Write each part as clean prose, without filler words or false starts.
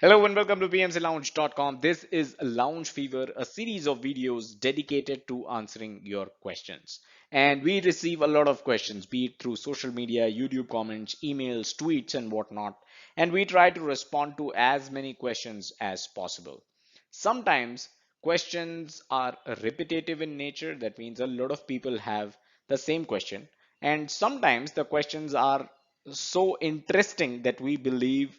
Hello and welcome to PMCLounge.com. This is Lounge Fever, a series of videos dedicated to answering your questions. And we receive a lot of questions, be it through social media, YouTube comments, emails, tweets, and whatnot. And we try to respond to as many questions as possible. Sometimes questions are repetitive in nature. That means a lot of people have the same question. And sometimes the questions are so interesting that we believe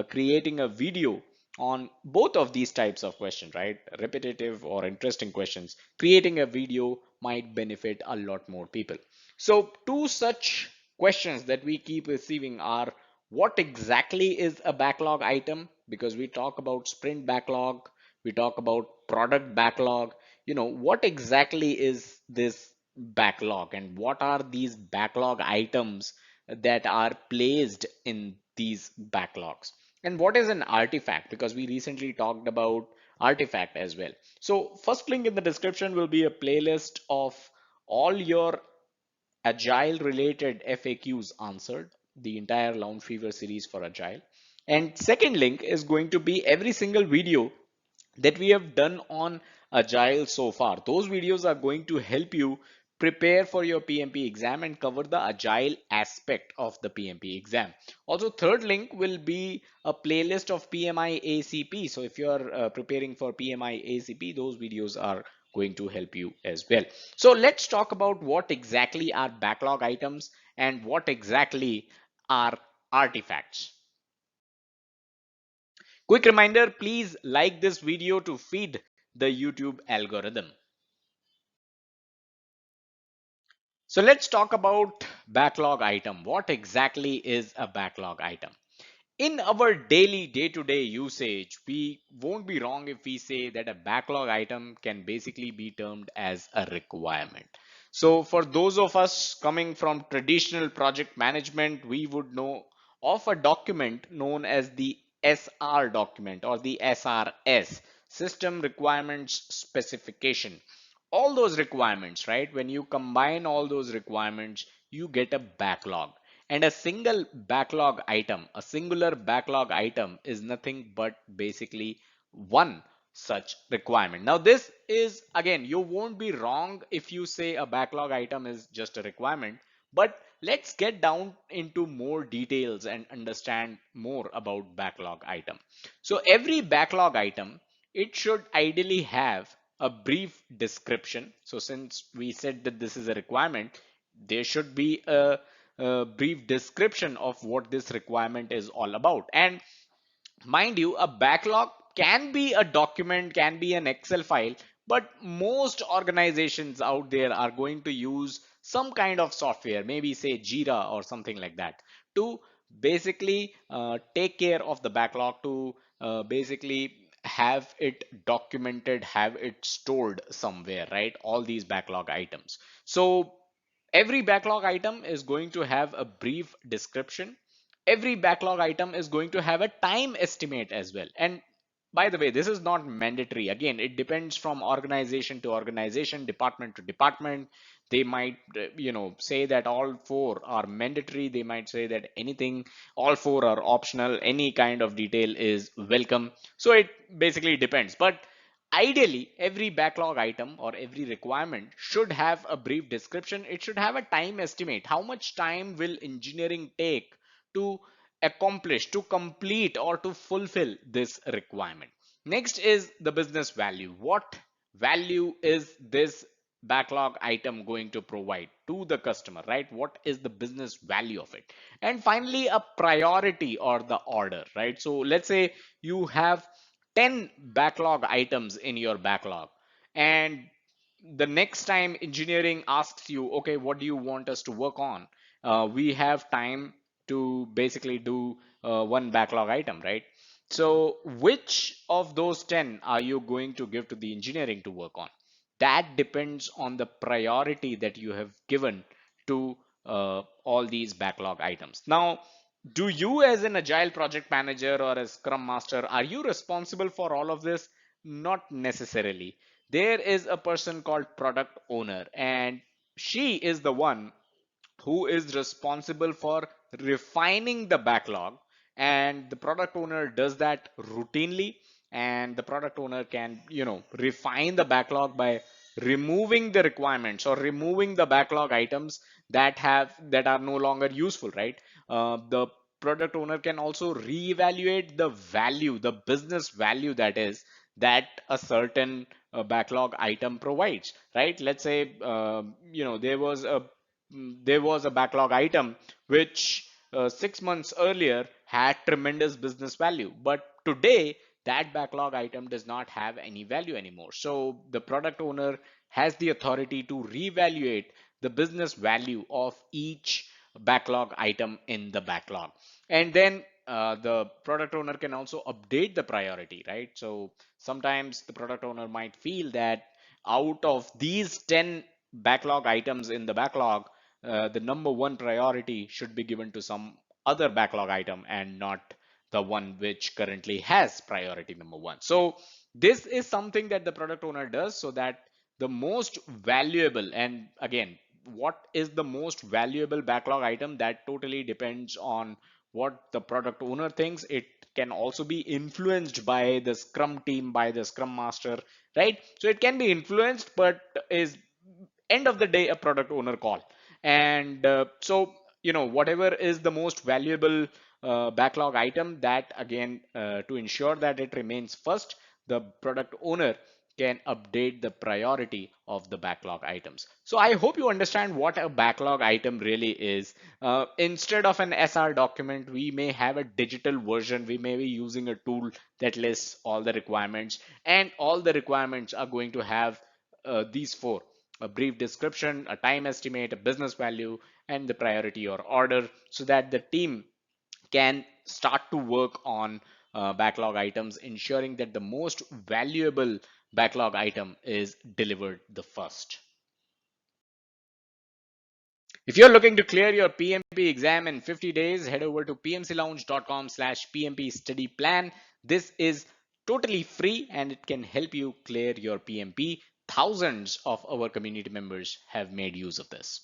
creating a video on both of these types of questions, right? Repetitive or interesting questions. Creating a video might benefit a lot more people. So, two such questions that we keep receiving are what exactly is a backlog item? Because we talk about sprint backlog, we talk about product backlog. What exactly is this backlog and what are these backlog items that are placed in these backlogs? And what is an artifact? Because we recently talked about artifact as well. So first link in the description will be a playlist of all your agile related FAQs answered, the entire Lounge Fever series for agile. And second link is going to be every single video that we have done on agile so far. Those videos are going to help you prepare for your PMP exam and cover the agile aspect of the PMP exam. Also, third link will be a playlist of PMI-ACP. So if you are preparing for PMI-ACP, those videos are going to help you as well. So let's talk about what exactly are backlog items and what exactly are artifacts. Quick reminder, please like this video to feed the YouTube algorithm. So let's talk about backlog item. What exactly is a backlog item? In our daily day-to-day usage, we won't be wrong if we say that a backlog item can basically be termed as a requirement. So for those of us coming from traditional project management, we would know of a document known as the SR document or the SRS, System Requirements Specification. All those requirements, right? When you combine all those requirements, you get a backlog. And a single backlog item, a singular backlog item is nothing but basically one such requirement. Now, this is again, you won't be wrong if you say a backlog item is just a requirement, but let's get down into more details and understand more about backlog item. So every backlog item, it should ideally have a brief description. So since we said that this is a requirement, there should be a brief description of what this requirement is all about. And mind you, a backlog can be a document, can be an Excel file, but most organizations out there are going to use some kind of software, maybe say Jira or something like that, to basically take care of the backlog, to basically have it documented, have it stored somewhere, right? All these backlog items. So every backlog item is going to have a brief description. Every backlog item is going to have a time estimate as well. And by the way, this is not mandatory. Again, it depends from organization to organization, department to department. They might, say that all four are mandatory. They might say that anything, all four are optional. Any kind of detail is welcome. So it basically depends. But ideally, every backlog item or every requirement should have a brief description. It should have a time estimate. How much time will engineering take to accomplish, to complete, or to fulfill this requirement? Next is the business value. What value is this backlog item going to provide to the customer, right? What is the business value of it? And finally, a priority or the order, right? So let's say you have 10 backlog items in your backlog, and the next time engineering asks you, okay, what do you want us to work on? We have time to basically do one backlog item, right? So which of those 10 are you going to give to the engineering to work on? That depends on the priority that you have given to all these backlog items. Now, do you as an agile project manager or a scrum master, are you responsible for all of this? Not necessarily. There is a person called product owner, and she is the one who is responsible for refining the backlog and the product owner does that routinely, and the product owner can, refine the backlog by removing the requirements or removing the backlog items that are no longer useful, right? The product owner can also reevaluate the value, the business value that a certain backlog item provides, right? Let's say there was a backlog item which 6 months earlier had tremendous business value, but today that backlog item does not have any value anymore. So the product owner has the authority to reevaluate the business value of each backlog item in the backlog. And then the product owner can also update the priority, right? So sometimes the product owner might feel that out of these 10 backlog items in the backlog, the number one priority should be given to some other backlog item and not the one which currently has priority number one. So this is something that the product owner does so that the most valuable, and again, what is the most valuable backlog item, that totally depends on what the product owner thinks. It can also be influenced by the scrum team, by the scrum master, right? So it can be influenced, but is end of the day a product owner call. And so whatever is the most valuable backlog item, that again, to ensure that it remains first, the product owner can update the priority of the backlog items. So I hope you understand what a backlog item really is. Instead of an SR document, we may have a digital version. We may be using a tool that lists all the requirements, and all the requirements are going to have these four: a brief description, a time estimate, a business value, and the priority or order, so that the team can start to work on backlog items, ensuring that the most valuable backlog item is delivered the first. If you're looking to clear your PMP exam in 50 days, head over to pmclounge.com/PMP study plan. This is totally free and it can help you clear your PMP. Thousands of our community members have made use of this.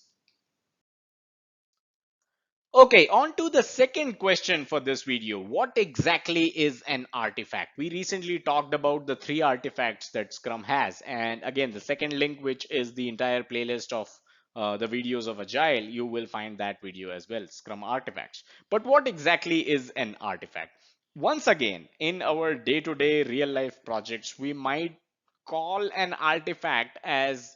Okay, on to the second question for this video. What exactly is an artifact? We recently talked about the 3 artifacts that Scrum has. And again, the second link, which is the entire playlist of the videos of Agile, you will find that video as well, Scrum artifacts. But what exactly is an artifact? Once again, in our day-to-day real-life projects, we might call an artifact as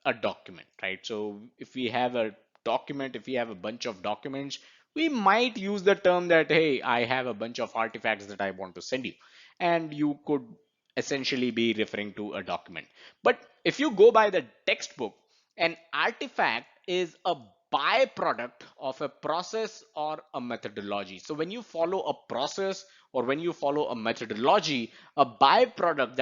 a document, right? So if we have a document, if we have a bunch of documents, we might use the term that, hey, I have a bunch of artifacts that I want to send you. And you could essentially be referring to a document. But if you go by the textbook, an artifact is a byproduct of a process or a methodology. So when you follow a process or when you follow a methodology, a byproduct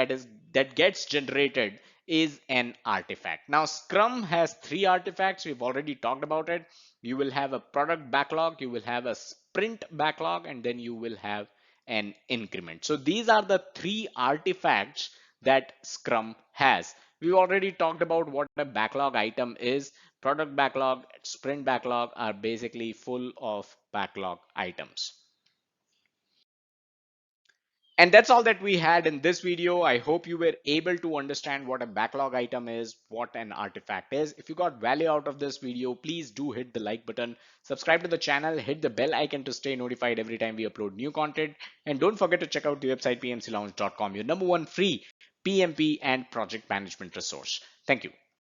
that gets generated is an artifact. Now, Scrum has 3 artifacts. We've already talked about it. You will have a product backlog, you will have a sprint backlog, and then you will have an increment. So these are the 3 artifacts that Scrum has. We've already talked about what a backlog item is. Product backlog, sprint backlog are basically full of backlog items. And that's all that we had in this video. I hope you were able to understand what a backlog item is, what an artifact is. If you got value out of this video, please do hit the like button, subscribe to the channel, hit the bell icon to stay notified every time we upload new content. And don't forget to check out the website pmclounge.com, your #1 free PMP and project management resource. Thank you.